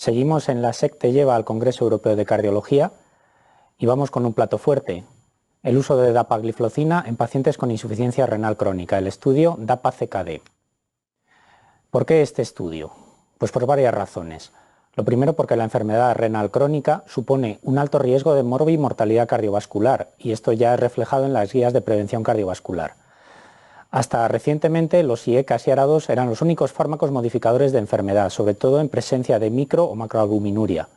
Seguimos en la SEC te lleva al Congreso Europeo de Cardiología y vamos con un plato fuerte, el uso de dapagliflozina en pacientes con insuficiencia renal crónica, el estudio DAPA-CKD. ¿Por qué este estudio? Pues por varias razones. Lo primero, porque la enfermedad renal crónica supone un alto riesgo de morbimortalidad cardiovascular y esto ya es reflejado en las guías de prevención cardiovascular. Hasta recientemente los IECAS y ARA2 eran los únicos fármacos modificadores de enfermedad, sobre todo en presencia de micro o macroalbuminuria.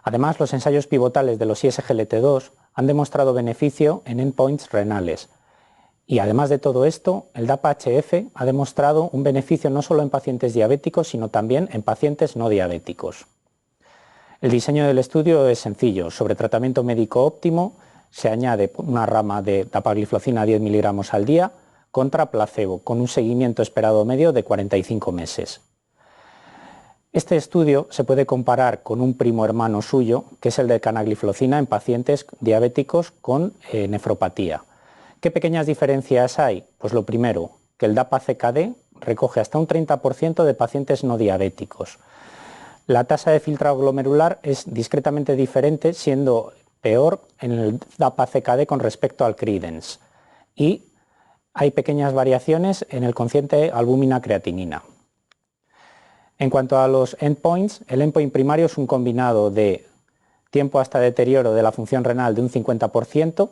Además, los ensayos pivotales de los ISGLT2 han demostrado beneficio en endpoints renales. Y además de todo esto, el DAPA-HF ha demostrado un beneficio no solo en pacientes diabéticos, sino también en pacientes no diabéticos. El diseño del estudio es sencillo. Sobre tratamiento médico óptimo se añade una rama de dapagliflozina 10 miligramos al día contra placebo, con un seguimiento esperado medio de 45 meses. Este estudio se puede comparar con un primo hermano suyo, que es el de canagliflozina en pacientes diabéticos con nefropatía. ¿Qué pequeñas diferencias hay? Pues lo primero, que el DAPA-CKD recoge hasta un 30% de pacientes no diabéticos. La tasa de filtrado glomerular es discretamente diferente, siendo peor en el DAPA-CKD con respecto al Credence. Y hay pequeñas variaciones en el cociente albúmina-creatinina. En cuanto a los endpoints, el endpoint primario es un combinado de tiempo hasta deterioro de la función renal de un 50%,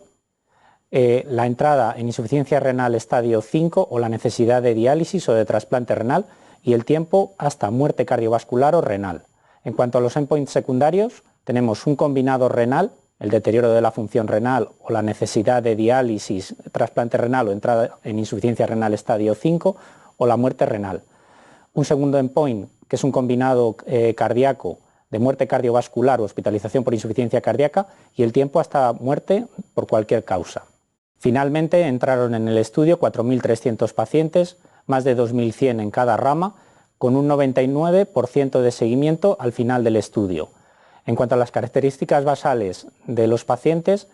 la entrada en insuficiencia renal estadio 5 o la necesidad de diálisis o de trasplante renal y el tiempo hasta muerte cardiovascular o renal. En cuanto a los endpoints secundarios, tenemos un combinado renal, el deterioro de la función renal o la necesidad de diálisis, trasplante renal o entrada en insuficiencia renal estadio 5 o la muerte renal. Un segundo endpoint, que es un combinado cardíaco de muerte cardiovascular o hospitalización por insuficiencia cardíaca y el tiempo hasta muerte por cualquier causa. Finalmente entraron en el estudio 4.300 pacientes, más de 2.100 en cada rama, con un 99% de seguimiento al final del estudio. En cuanto a las características basales de los pacientes,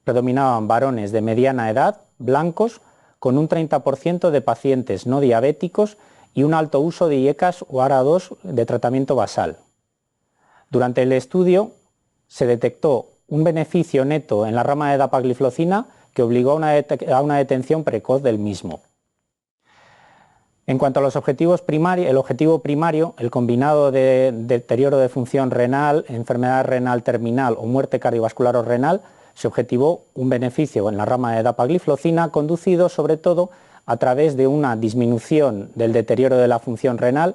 predominaban varones de mediana edad, blancos, con un 30% de pacientes no diabéticos y un alto uso de IECAS o ARA2 de tratamiento basal. Durante el estudio se detectó un beneficio neto en la rama de dapagliflozina que obligó a una detención precoz del mismo. En cuanto a los objetivos primarios, el objetivo primario, el combinado de deterioro de función renal, enfermedad renal terminal o muerte cardiovascular o renal, se objetivó un beneficio en la rama de dapagliflozina conducido sobre todo a través de una disminución del deterioro de la función renal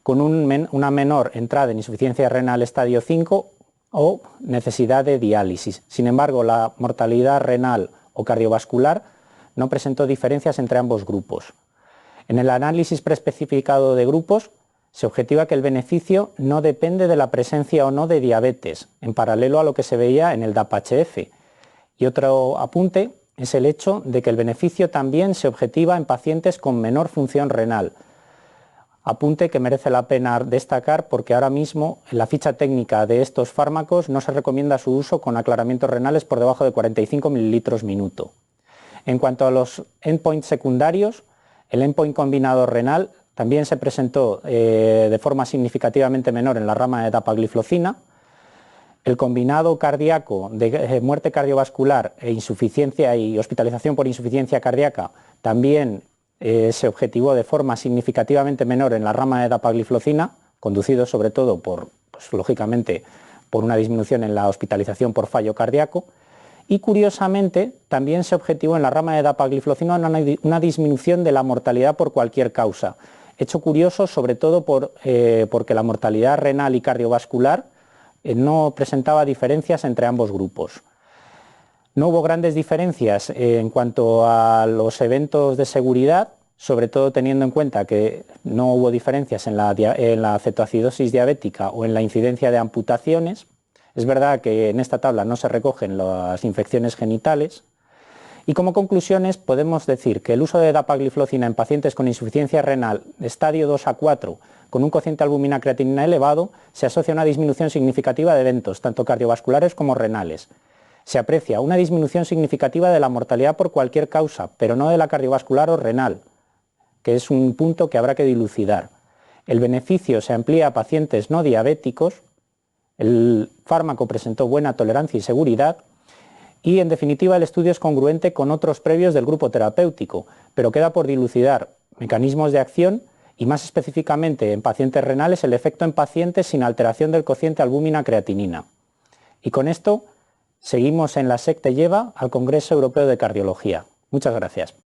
con una menor entrada en insuficiencia renal estadio 5 o necesidad de diálisis. Sin embargo, la mortalidad renal o cardiovascular no presentó diferencias entre ambos grupos. En el análisis preespecificado de grupos se objetiva que el beneficio no depende de la presencia o no de diabetes, en paralelo a lo que se veía en el DAPA-HF. Y otro apunte es el hecho de que el beneficio también se objetiva en pacientes con menor función renal. Apunte que merece la pena destacar porque ahora mismo en la ficha técnica de estos fármacos no se recomienda su uso con aclaramientos renales por debajo de 45 mililitros minuto. En cuanto a los endpoints secundarios, el endpoint combinado renal también se presentó de forma significativamente menor en la rama de dapagliflozina. El combinado cardíaco de muerte cardiovascular e insuficiencia y hospitalización por insuficiencia cardíaca también se objetivó de forma significativamente menor en la rama de dapagliflozina, conducido sobre todo por, lógicamente, por una disminución en la hospitalización por fallo cardíaco. Y curiosamente también se objetivó en la rama de dapagliflozina una disminución de la mortalidad por cualquier causa. Hecho curioso sobre todo porque la mortalidad renal y cardiovascular no presentaba diferencias entre ambos grupos. No hubo grandes diferencias en cuanto a los eventos de seguridad, sobre todo teniendo en cuenta que no hubo diferencias en la cetoacidosis diabética o en la incidencia de amputaciones. Es verdad que en esta tabla no se recogen las infecciones genitales y como conclusiones podemos decir que el uso de dapagliflozina en pacientes con insuficiencia renal estadio 2 a 4 con un cociente albúmina-creatinina elevado se asocia a una disminución significativa de eventos, tanto cardiovasculares como renales. Se aprecia una disminución significativa de la mortalidad por cualquier causa, pero no de la cardiovascular o renal, que es un punto que habrá que dilucidar. El beneficio se amplía a pacientes no diabéticos, el fármaco presentó buena tolerancia y seguridad, y en definitiva el estudio es congruente con otros previos del grupo terapéutico, pero queda por dilucidar mecanismos de acción y más específicamente en pacientes renales el efecto en pacientes sin alteración del cociente albúmina-creatinina. Y con esto seguimos en la SEC te lleva al Congreso Europeo de Cardiología. Muchas gracias.